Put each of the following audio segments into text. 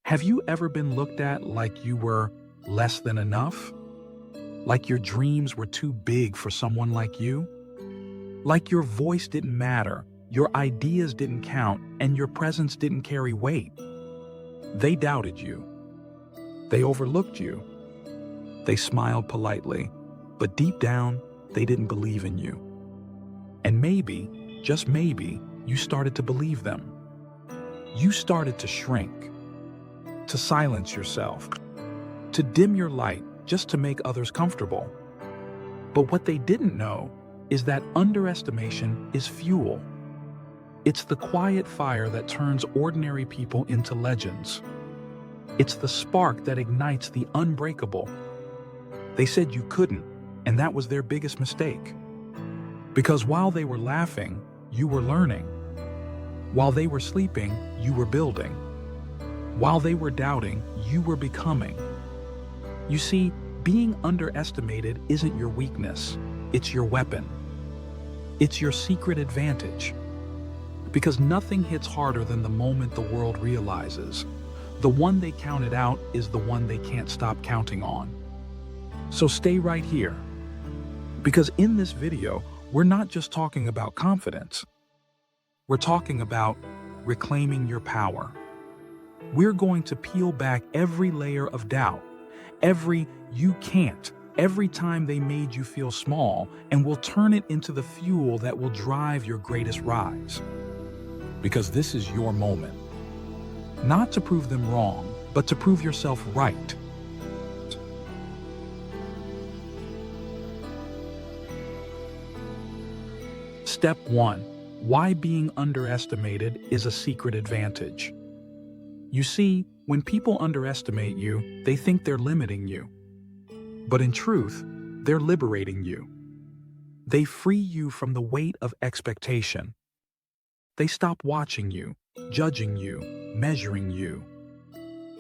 Have you ever been looked at like you were less than enough? Like your dreams were too big for someone like you? Like your voice didn't matter, your ideas didn't count, and your presence didn't carry weight? They doubted you. They overlooked you. They smiled politely, but deep down, they didn't believe in you. And maybe, just maybe, you started to believe them. You started to shrink, to silence yourself, to dim your light just to make others comfortable. But what they didn't know is that underestimation is fuel. It's the quiet fire that turns ordinary people into legends. It's the spark that ignites the unbreakable. They said you couldn't, and that was their biggest mistake. Because while they were laughing, you were learning. While they were sleeping, you were building. While they were doubting, you were becoming. You see, being underestimated isn't your weakness, it's your weapon. It's your secret advantage. Because nothing hits harder than the moment the world realizes the one they counted out is the one they can't stop counting on. So stay right here. Because in this video, we're not just talking about confidence. We're talking about reclaiming your power. We're going to peel back every layer of doubt, every "you can't," every time they made you feel small, and we'll turn it into the fuel that will drive your greatest rise. Because this is your moment. Not to prove them wrong, but to prove yourself right. Step 1. Why being underestimated is a secret advantage. You see, when people underestimate you, they think they're limiting you. But in truth, they're liberating you. They free you from the weight of expectation. They stop watching you, judging you, measuring you.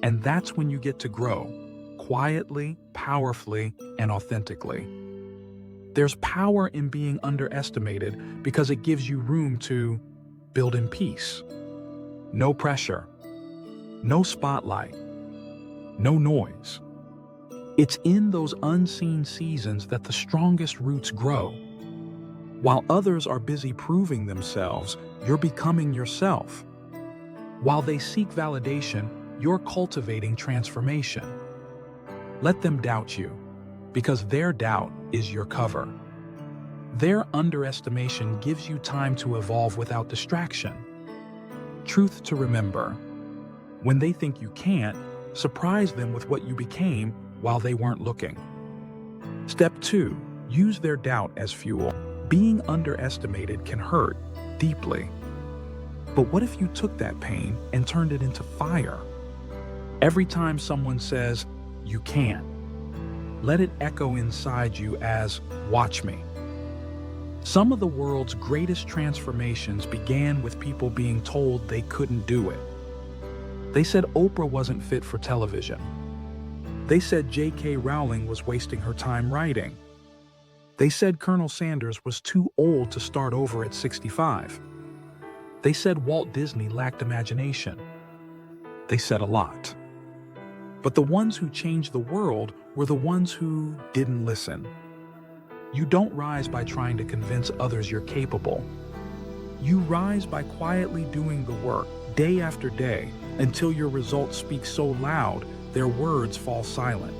And that's when you get to grow, quietly, powerfully, and authentically. There's power in being underestimated because it gives you room to build in peace. No pressure, no spotlight, no noise. It's in those unseen seasons that the strongest roots grow. While others are busy proving themselves, you're becoming yourself. While they seek validation, you're cultivating transformation. Let them doubt you, because their doubt is your cover. Their underestimation gives you time to evolve without distraction. Truth to remember. When they think you can't, surprise them with what you became while they weren't looking. Step 2. Use their doubt as fuel. Being underestimated can hurt deeply. But what if you took that pain and turned it into fire? Every time someone says, "You can't," let it echo inside you as, "Watch me." Some of the world's greatest transformations began with people being told they couldn't do it. They said Oprah wasn't fit for television. They said J.K. Rowling was wasting her time writing. They said Colonel Sanders was too old to start over at 65. They said Walt Disney lacked imagination. They said a lot. But the ones who changed the world were the ones who didn't listen. You don't rise by trying to convince others you're capable. You rise by quietly doing the work day after day until your results speak so loud their words fall silent.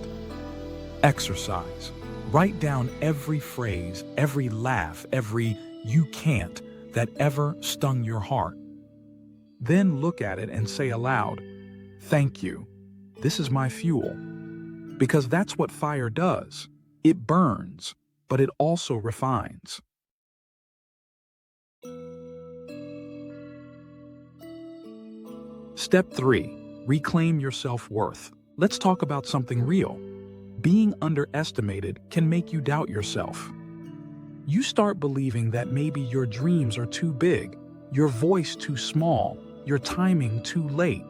Exercise. Write down every phrase, every laugh, every "you can't" that ever stung your heart. Then look at it and say aloud, "Thank you. This is my fuel." Because that's what fire does. It burns, but it also refines. Step 3. Reclaim your self-worth. Let's talk about something real. Being underestimated can make you doubt yourself. You start believing that maybe your dreams are too big, your voice too small, your timing too late.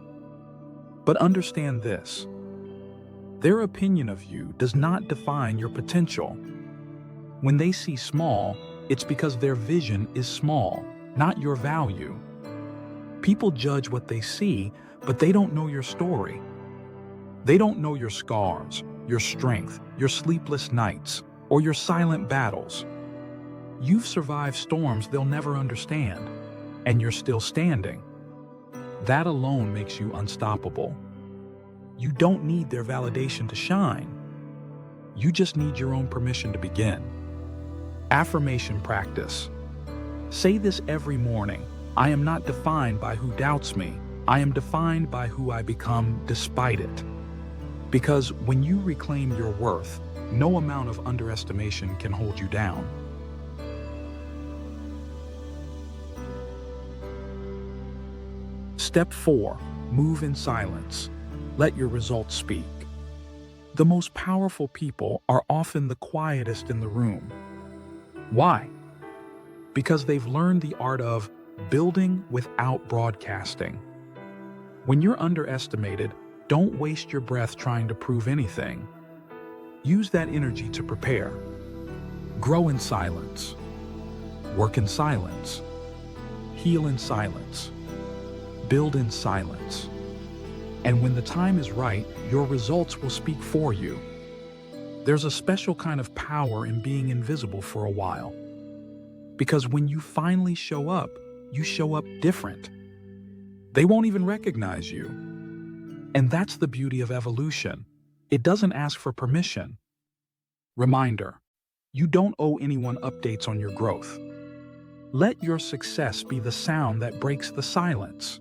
But understand this. Their opinion of you does not define your potential. When they see small, it's because their vision is small, not your value. People judge what they see, But they don't know your story. They don't know your scars, your strength, your sleepless nights, or your silent battles. You've survived storms they'll never understand, and you're still standing. That alone makes you unstoppable. You don't need their validation to shine. You just need your own permission to begin. Affirmation practice. Say this every morning. I am not defined by who doubts me. I am defined by who I become despite it. Because when you reclaim your worth, no amount of underestimation can hold you down. Step 4. Move in silence. Let your results speak. The most powerful people are often the quietest in the room. Why? Because they've learned the art of building without broadcasting. When you're underestimated, don't waste your breath trying to prove anything. Use that energy to prepare. Grow in silence. Work in silence. Heal in silence. Build in silence. And when the time is right, your results will speak for you. There's a special kind of power in being invisible for a while. Because when you finally show up different. They won't even recognize you. And that's the beauty of evolution. It doesn't ask for permission. Reminder, you don't owe anyone updates on your growth. Let your success be the sound that breaks the silence.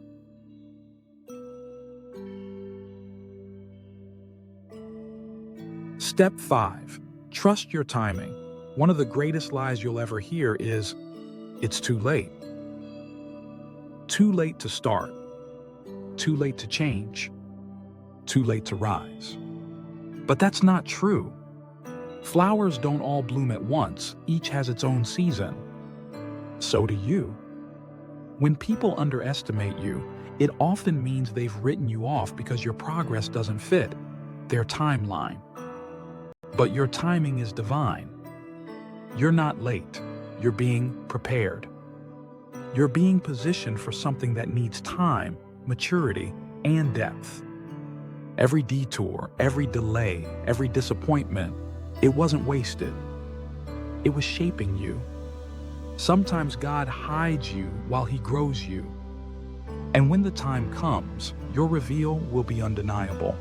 Step 5. Trust your timing. One of the greatest lies you'll ever hear is, it's too late. Too late to start. Too late to change. Too late to rise. But that's not true. Flowers don't all bloom at once. Each has its own season. So do you. When people underestimate you, it often means they've written you off because your progress doesn't fit their timeline. But your timing is divine. You're not late. You're being prepared. You're being positioned for something that needs time, maturity, and depth. Every detour, every delay, every disappointment, it wasn't wasted. It was shaping you. Sometimes God hides you while He grows you. And when the time comes, your reveal will be undeniable.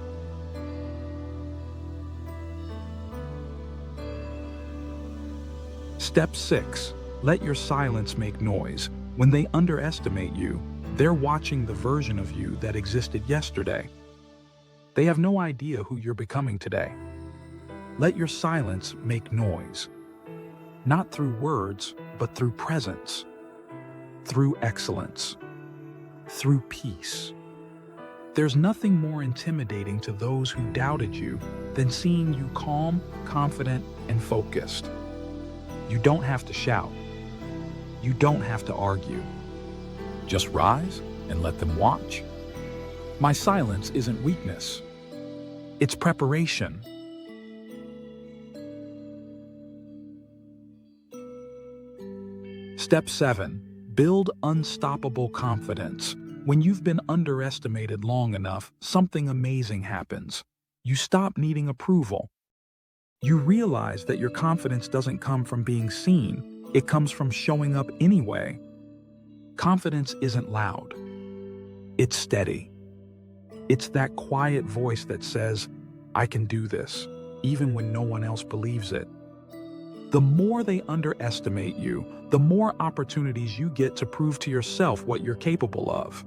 Step 6. Let your silence make noise. When they underestimate you, they're watching the version of you that existed yesterday. They have no idea who you're becoming today. Let your silence make noise. Not through words, but through presence. Through excellence. Through peace. There's nothing more intimidating to those who doubted you than seeing you calm, confident, and focused. You don't have to shout. You don't have to argue. Just rise and let them watch. My silence isn't weakness. It's preparation. Step 7. Build unstoppable confidence. When you've been underestimated long enough, something amazing happens. You stop needing approval. You realize that your confidence doesn't come from being seen. It comes from showing up anyway. Confidence isn't loud. It's steady. It's that quiet voice that says, I can do this, even when no one else believes it. The more they underestimate you, the more opportunities you get to prove to yourself what you're capable of.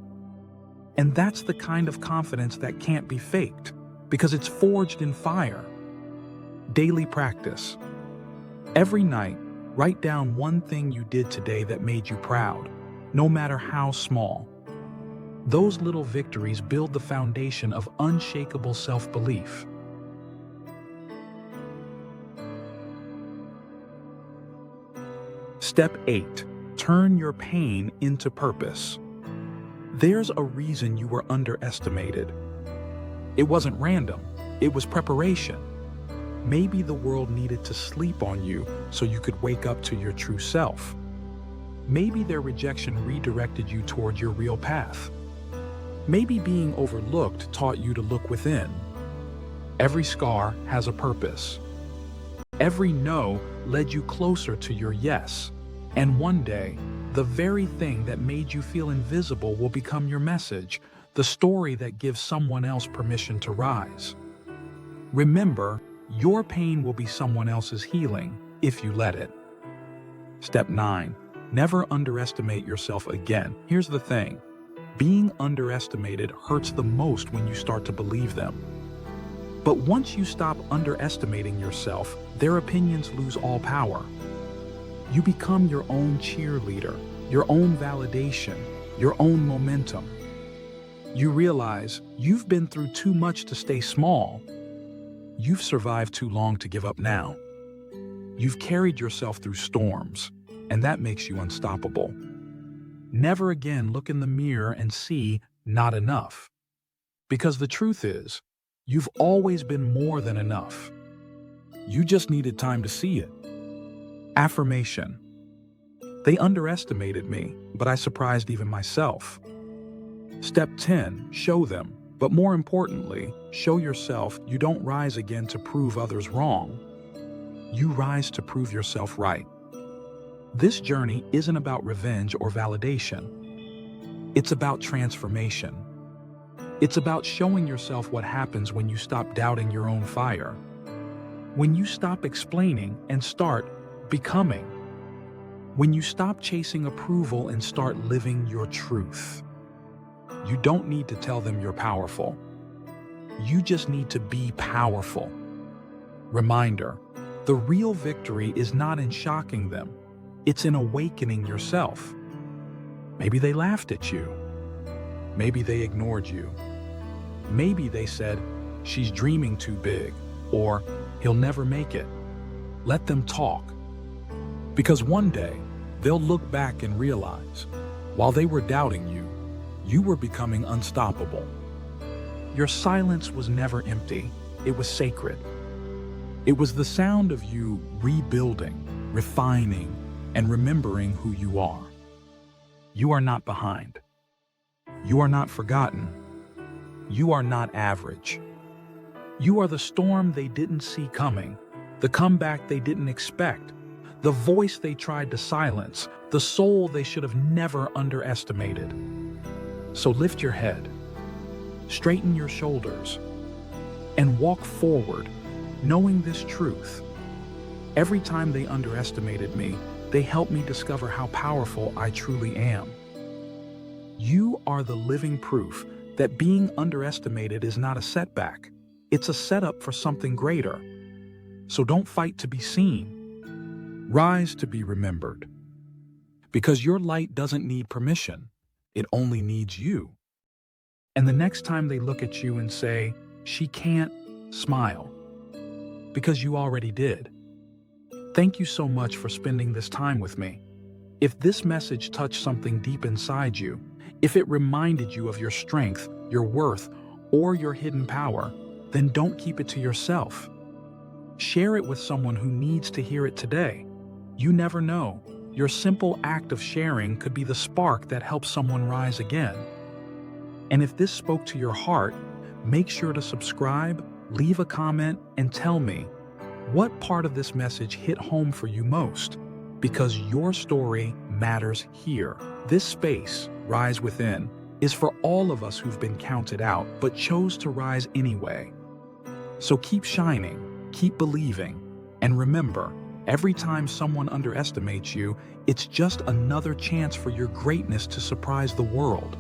And that's the kind of confidence that can't be faked, because it's forged in fire. Daily practice. Every night, write down one thing you did today that made you proud, no matter how small. Those little victories build the foundation of unshakable self-belief. Step 8. Turn your pain into purpose. There's a reason you were underestimated. It wasn't random. It was preparation. Maybe the world needed to sleep on you so you could wake up to your true self. Maybe their rejection redirected you toward your real path. Maybe being overlooked taught you to look within. Every scar has a purpose. Every no led you closer to your yes. And one day, the very thing that made you feel invisible will become your message, the story that gives someone else permission to rise. Remember, your pain will be someone else's healing if you let it. Step 9. Never underestimate yourself again. Here's the thing. Being underestimated hurts the most when you start to believe them. But once you stop underestimating yourself, their opinions lose all power. You become your own cheerleader, your own validation, your own momentum. You realize you've been through too much to stay small. You've survived too long to give up now. You've carried yourself through storms, and that makes you unstoppable. Never again look in the mirror and see not enough. Because the truth is, you've always been more than enough. You just needed time to see it. Affirmation. They underestimated me, but I surprised even myself. Step 10. Show them. But more importantly, show yourself you don't rise again to prove others wrong. You rise to prove yourself right. This journey isn't about revenge or validation. It's about transformation. It's about showing yourself what happens when you stop doubting your own fire. When you stop explaining and start becoming. When you stop chasing approval and start living your truth. You don't need to tell them you're powerful. You just need to be powerful. Reminder, the real victory is not in shocking them. It's in awakening yourself. Maybe they laughed at you. Maybe they ignored you. Maybe they said, she's dreaming too big, or he'll never make it. Let them talk. Because one day, they'll look back and realize, while they were doubting you, you were becoming unstoppable. Your silence was never empty. It was sacred. It was the sound of you rebuilding, refining, and remembering who you are. You are not behind. You are not forgotten. You are not average. You are the storm they didn't see coming, the comeback they didn't expect, the voice they tried to silence, the soul they should have never underestimated. So lift your head, straighten your shoulders, and walk forward, knowing this truth. Every time they underestimated me, they helped me discover how powerful I truly am. You are the living proof that being underestimated is not a setback. It's a setup for something greater. So don't fight to be seen. Rise to be remembered. Because your light doesn't need permission. It only needs you. And the next time they look at you and say, she can't, smile. Because you already did. Thank you so much for spending this time with me. If this message touched something deep inside you, if it reminded you of your strength, your worth, or your hidden power, then don't keep it to yourself. Share it with someone who needs to hear it today. You never know. Your simple act of sharing could be the spark that helps someone rise again. And if this spoke to your heart, make sure to subscribe, leave a comment, and tell me, what part of this message hit home for you most? Because your story matters here. This space, Rise Within, is for all of us who've been counted out but chose to rise anyway. So keep shining, keep believing, and remember, every time someone underestimates you, it's just another chance for your greatness to surprise the world.